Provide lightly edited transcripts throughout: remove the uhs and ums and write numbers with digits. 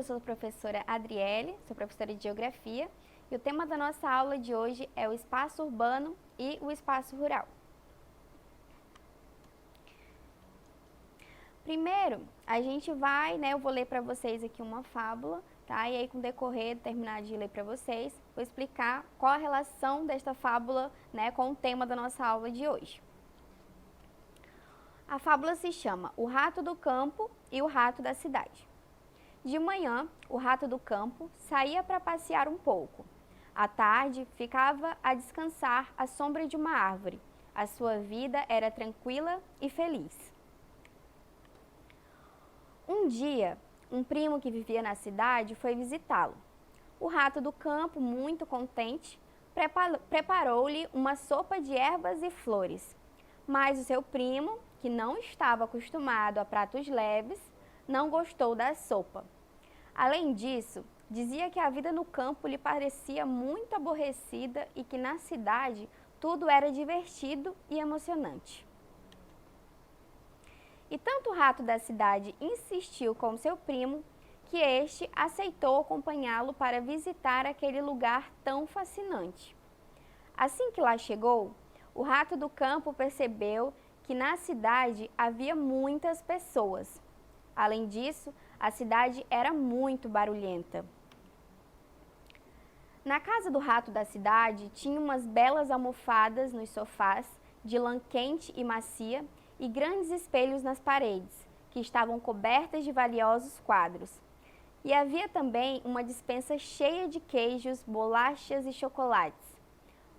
eu sou a professora Adriele, sou professora de Geografia, e o tema da nossa aula de hoje é o espaço urbano e o espaço rural. Primeiro, a gente vai, eu vou ler para vocês aqui uma fábula, tá? E aí, com o decorrer, terminar de ler para vocês, vou explicar qual a relação desta fábula, com o tema da nossa aula de hoje. A fábula se chama O Rato do Campo e o Rato da Cidade. De manhã, o rato do campo saía para passear um pouco. À tarde, ficava a descansar à sombra de uma árvore. A sua vida era tranquila e feliz. Um dia, um primo que vivia na cidade foi visitá-lo. O rato do campo, muito contente, preparou-lhe uma sopa de ervas e flores. Mas o seu primo, que não estava acostumado a pratos leves, não gostou da sopa. Além disso, dizia que a vida no campo lhe parecia muito aborrecida e que na cidade tudo era divertido e emocionante. E tanto o rato da cidade insistiu com seu primo que este aceitou acompanhá-lo para visitar aquele lugar tão fascinante. Assim que lá chegou, o rato do campo percebeu que na cidade havia muitas pessoas. Além disso, a cidade era muito barulhenta. Na casa do rato da cidade tinha umas belas almofadas nos sofás, de lã quente e macia, e grandes espelhos nas paredes, que estavam cobertas de valiosos quadros. E havia também uma despensa cheia de queijos, bolachas e chocolates.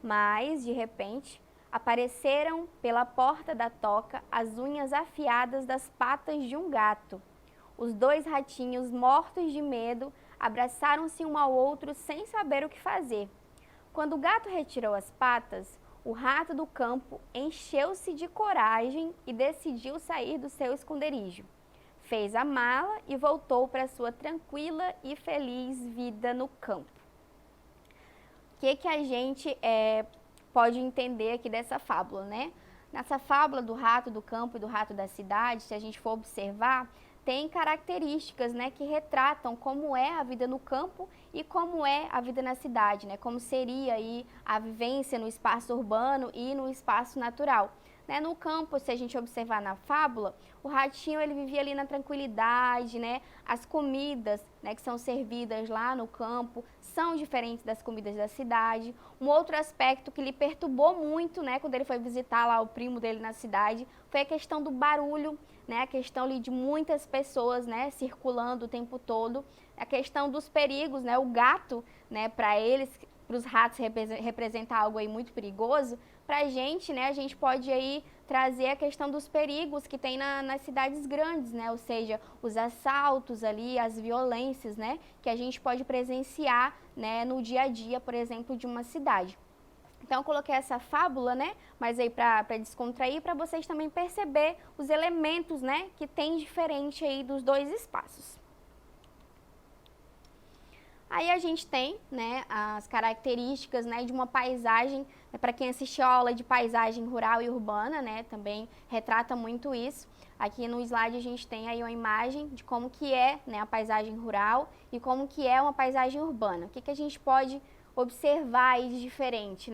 Mas, de repente, apareceram pela porta da toca as unhas afiadas das patas de um gato. Os dois ratinhos, mortos de medo, abraçaram-se um ao outro sem saber o que fazer. Quando o gato retirou as patas, o rato do campo encheu-se de coragem e decidiu sair do seu esconderijo. Fez a mala e voltou para sua tranquila e feliz vida no campo. O que a gente pode entender aqui dessa fábula, Nessa fábula do rato do campo e do rato da cidade, se a gente for observar, tem características, que retratam como é a vida no campo e como é a vida na cidade, como seria aí a vivência no espaço urbano e no espaço natural. No campo, se a gente observar na fábula, o ratinho ele vivia ali na tranquilidade, As comidas, que são servidas lá no campo são diferentes das comidas da cidade. Um outro aspecto que lhe perturbou muito, quando ele foi visitar lá o primo dele na cidade, foi a questão do barulho, a questão ali de muitas pessoas, circulando o tempo todo, a questão dos perigos, o gato, para eles, para os ratos representa algo aí muito perigoso. Para a gente pode aí trazer a questão dos perigos que tem nas cidades grandes, ou seja, os assaltos ali, as violências, que a gente pode presenciar, no dia a dia, por exemplo, de uma cidade. Então, eu coloquei essa fábula, mas aí para descontrair, para vocês também perceber os elementos, que tem diferente aí dos dois espaços. Aí a gente tem, as características, de uma paisagem, para quem assistiu a aula de paisagem rural e urbana, também retrata muito isso. Aqui no slide a gente tem aí uma imagem de como que é, a paisagem rural e como que é uma paisagem urbana. O que a gente pode observar aí de diferente,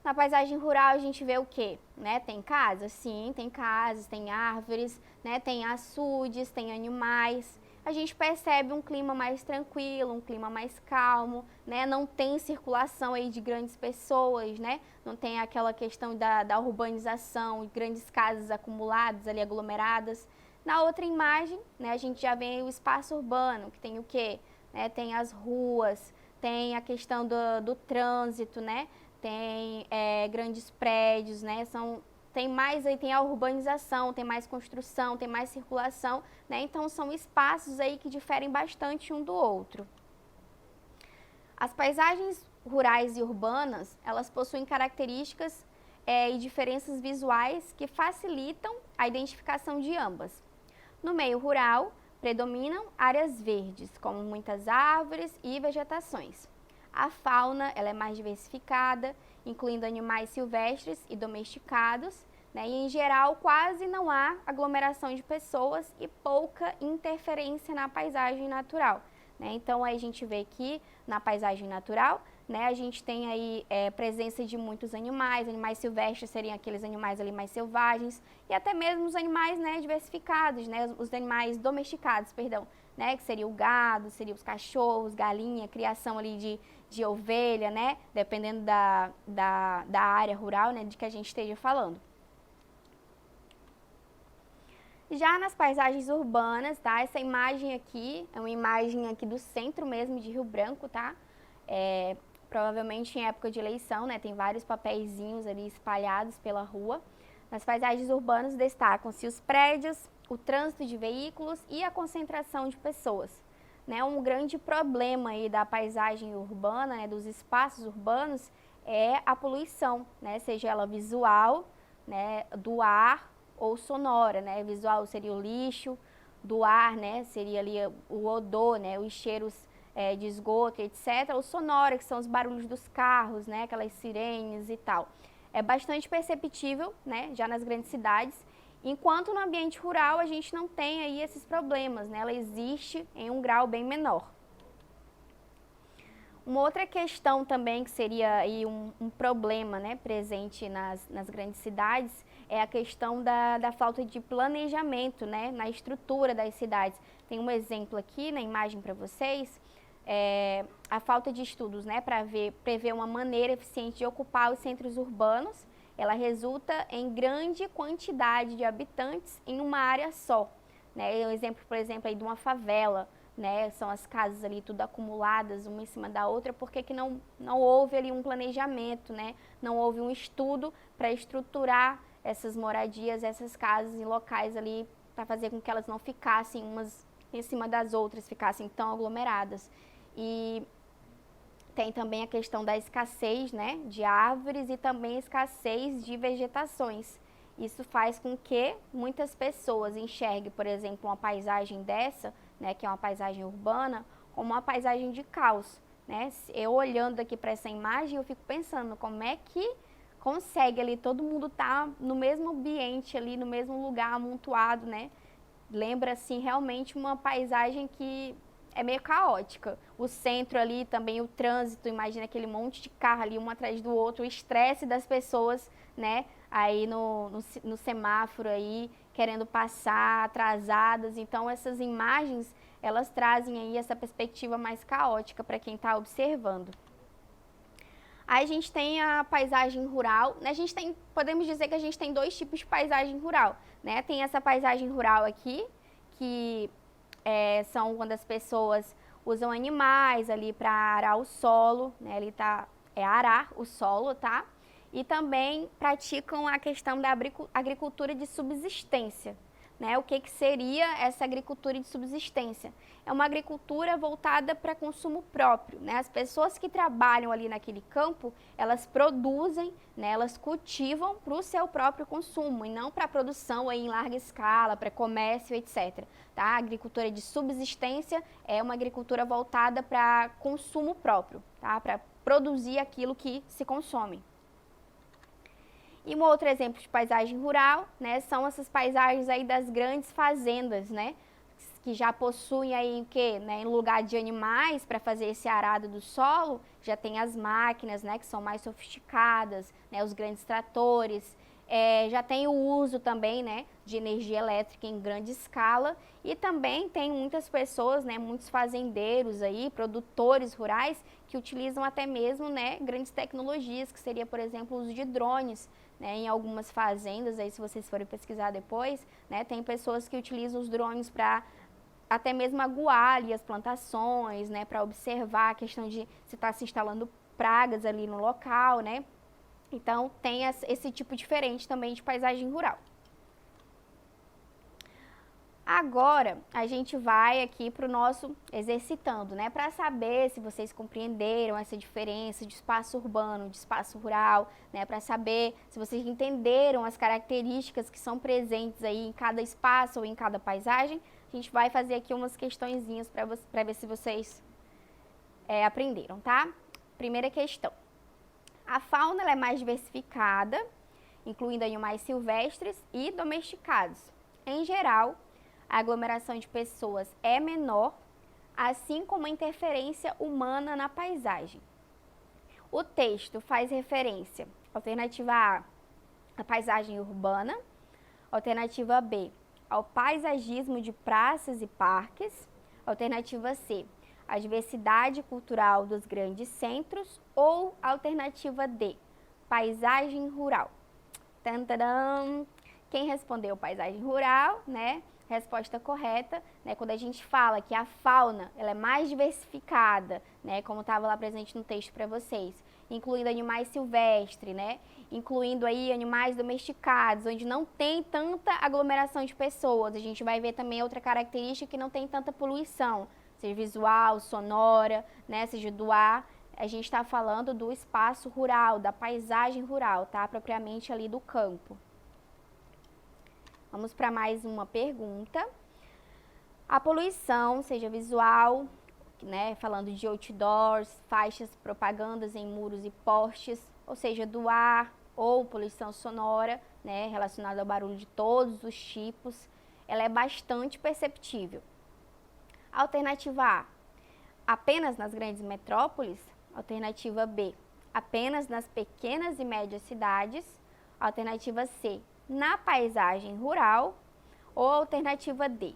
Na paisagem rural a gente vê o quê? Tem casas? Sim, tem casas, tem árvores, tem açudes, tem animais. A gente percebe um clima mais tranquilo, um clima mais calmo, Não tem circulação aí de grandes pessoas, Não tem aquela questão da urbanização, grandes casas acumuladas ali, aglomeradas. Na outra imagem, a gente já vê o espaço urbano, que tem o quê? Tem as ruas, tem a questão do trânsito, Tem grandes prédios, tem mais aí, tem a urbanização, tem mais construção, tem mais circulação, Então são espaços aí que diferem bastante um do outro. As paisagens rurais e urbanas, elas possuem características e diferenças visuais que facilitam a identificação de ambas. No meio rural, predominam áreas verdes, como muitas árvores e vegetações. A fauna ela é mais diversificada, incluindo animais silvestres e domesticados, e em geral quase não há aglomeração de pessoas e pouca interferência na paisagem natural. né? Então, aí a gente vê que na paisagem natural, né, a gente tem aí presença de muitos animais silvestres seriam aqueles animais ali mais selvagens, e até mesmo os animais, né, diversificados, né, os animais domesticados, perdão, né, que seria o gado, seria os cachorros, galinha, criação ali de ovelha, né, dependendo da área rural, né, de que a gente esteja falando. Já nas paisagens urbanas, tá? Essa imagem aqui é uma imagem aqui do centro mesmo de Rio Branco, tá? Provavelmente em época de eleição, né? Tem vários papeizinhos ali espalhados pela rua. Nas paisagens urbanas destacam-se os prédios, o trânsito de veículos e a concentração de pessoas. Né? Um grande problema aí da paisagem urbana, né? Dos espaços urbanos, é a poluição, né? Seja ela visual, né? Do ar ou sonora, né? Visual seria o lixo, do ar, né? Seria ali o odor, né? Os cheiros de esgoto, etc. O sonoro, que são os barulhos dos carros, né? Aquelas sirenes e tal. É bastante perceptível, né? Já nas grandes cidades, enquanto no ambiente rural a gente não tem aí esses problemas, né? Ela existe em um grau bem menor. Uma outra questão também que seria aí um problema, né, presente nas grandes cidades é a questão da falta de planejamento, né, na estrutura das cidades. Tem um exemplo aqui na imagem para vocês, a falta de estudos, né, para prever uma maneira eficiente de ocupar os centros urbanos. Ela resulta em grande quantidade de habitantes em uma área só. Né? Um exemplo, por exemplo, aí de uma favela. Né, são as casas ali tudo acumuladas uma em cima da outra, porque que não houve ali um planejamento, né, não houve um estudo para estruturar essas moradias, essas casas em locais ali, para fazer com que elas não ficassem umas em cima das outras, ficassem tão aglomeradas. E tem também a questão da escassez, né, de árvores e também escassez de vegetações. Isso faz com que muitas pessoas enxerguem, por exemplo, uma paisagem dessa, né, que é uma paisagem urbana, como uma paisagem de caos. Né? Eu olhando aqui para essa imagem, eu fico pensando como é que consegue ali todo mundo estar no mesmo ambiente ali, no mesmo lugar amontoado, né? Lembra assim realmente uma paisagem que é meio caótica. O centro ali também, o trânsito, imagina aquele monte de carro ali um atrás do outro, o estresse das pessoas, né? Aí no semáforo aí, querendo passar, atrasadas. Então, essas imagens, elas trazem aí essa perspectiva mais caótica para quem está observando. Aí a gente tem a paisagem rural, né? Podemos dizer que a gente tem dois tipos de paisagem rural, né? Tem essa paisagem rural aqui, que são quando as pessoas usam animais ali para arar o solo, né? Arar o solo, tá? E também praticam a questão da agricultura de subsistência. Né? O que seria essa agricultura de subsistência? É uma agricultura voltada para consumo próprio. Né? As pessoas que trabalham ali naquele campo, elas produzem, né? Elas cultivam para o seu próprio consumo e não para produção aí em larga escala, para comércio, etc. Tá? A agricultura de subsistência é uma agricultura voltada para consumo próprio, tá? Para produzir aquilo que se consome. E um outro exemplo de paisagem rural, né, são essas paisagens aí das grandes fazendas, né, que já possuem aí o quê? Né, em lugar de animais para fazer esse arado do solo, já tem as máquinas, né, que são mais sofisticadas, né, os grandes tratores, já tem o uso também, né, de energia elétrica em grande escala e também tem muitas pessoas, né, muitos fazendeiros aí, produtores rurais que utilizam até mesmo, né, grandes tecnologias, que seria, por exemplo, o uso de drones. Né, em algumas fazendas, aí se vocês forem pesquisar depois, né, tem pessoas que utilizam os drones para até mesmo aguar ali as plantações, né, para observar a questão de se está se instalando pragas ali no local, né. Então, tem esse tipo diferente também de paisagem rural. Agora, a gente vai aqui para o nosso exercitando, né? Para saber se vocês compreenderam essa diferença de espaço urbano, de espaço rural, né? Para saber se vocês entenderam as características que são presentes aí em cada espaço ou em cada paisagem, a gente vai fazer aqui umas questõezinhas para ver se vocês aprenderam, tá? Primeira questão. A fauna ela é mais diversificada, incluindo animais silvestres e domesticados. Em geral, a aglomeração de pessoas é menor assim como a interferência humana na paisagem. O texto faz referência, alternativa A, à paisagem urbana, alternativa B, ao paisagismo de praças e parques, alternativa C, a diversidade cultural dos grandes centros, ou alternativa D, paisagem rural. Tantadã! Quem respondeu paisagem rural, né? Resposta correta, né? Quando a gente fala que a fauna ela é mais diversificada, né? Como estava lá presente no texto para vocês, incluindo animais silvestres, né? Incluindo aí animais domesticados, onde não tem tanta aglomeração de pessoas. A gente vai ver também outra característica que não tem tanta poluição, seja visual, sonora, né? Seja do ar. A gente está falando do espaço rural, da paisagem rural, tá? Propriamente ali do campo. Vamos para mais uma pergunta. A poluição, seja visual, né, falando de outdoors, faixas, propagandas em muros e postes, ou seja, do ar ou poluição sonora, né, relacionada ao barulho de todos os tipos, ela é bastante perceptível. Alternativa A, apenas nas grandes metrópoles. Alternativa B, apenas nas pequenas e médias cidades. Alternativa C, na paisagem rural, ou alternativa D,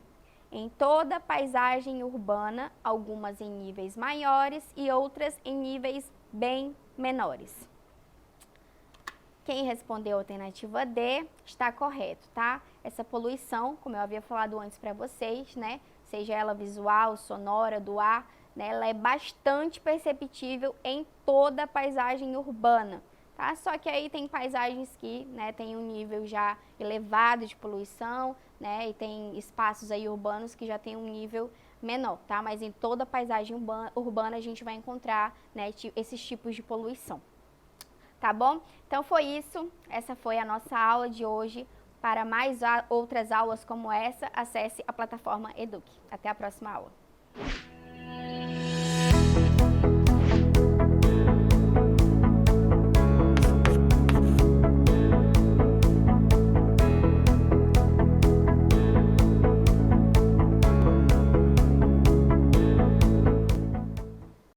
em toda a paisagem urbana, algumas em níveis maiores e outras em níveis bem menores. Quem respondeu a alternativa D está correto, tá? Essa poluição, como eu havia falado antes para vocês, né, seja ela visual, sonora, do ar, né, ela é bastante perceptível em toda a paisagem urbana. Tá? Só que aí tem paisagens que, né, tem um nível já elevado de poluição, né, e tem espaços aí urbanos que já tem um nível menor, tá? Mas em toda a paisagem urbana a gente vai encontrar, né, esses tipos de poluição. Tá bom? Então foi isso, essa foi a nossa aula de hoje. Para mais outras aulas como essa, acesse a plataforma Eduque. Até a próxima aula.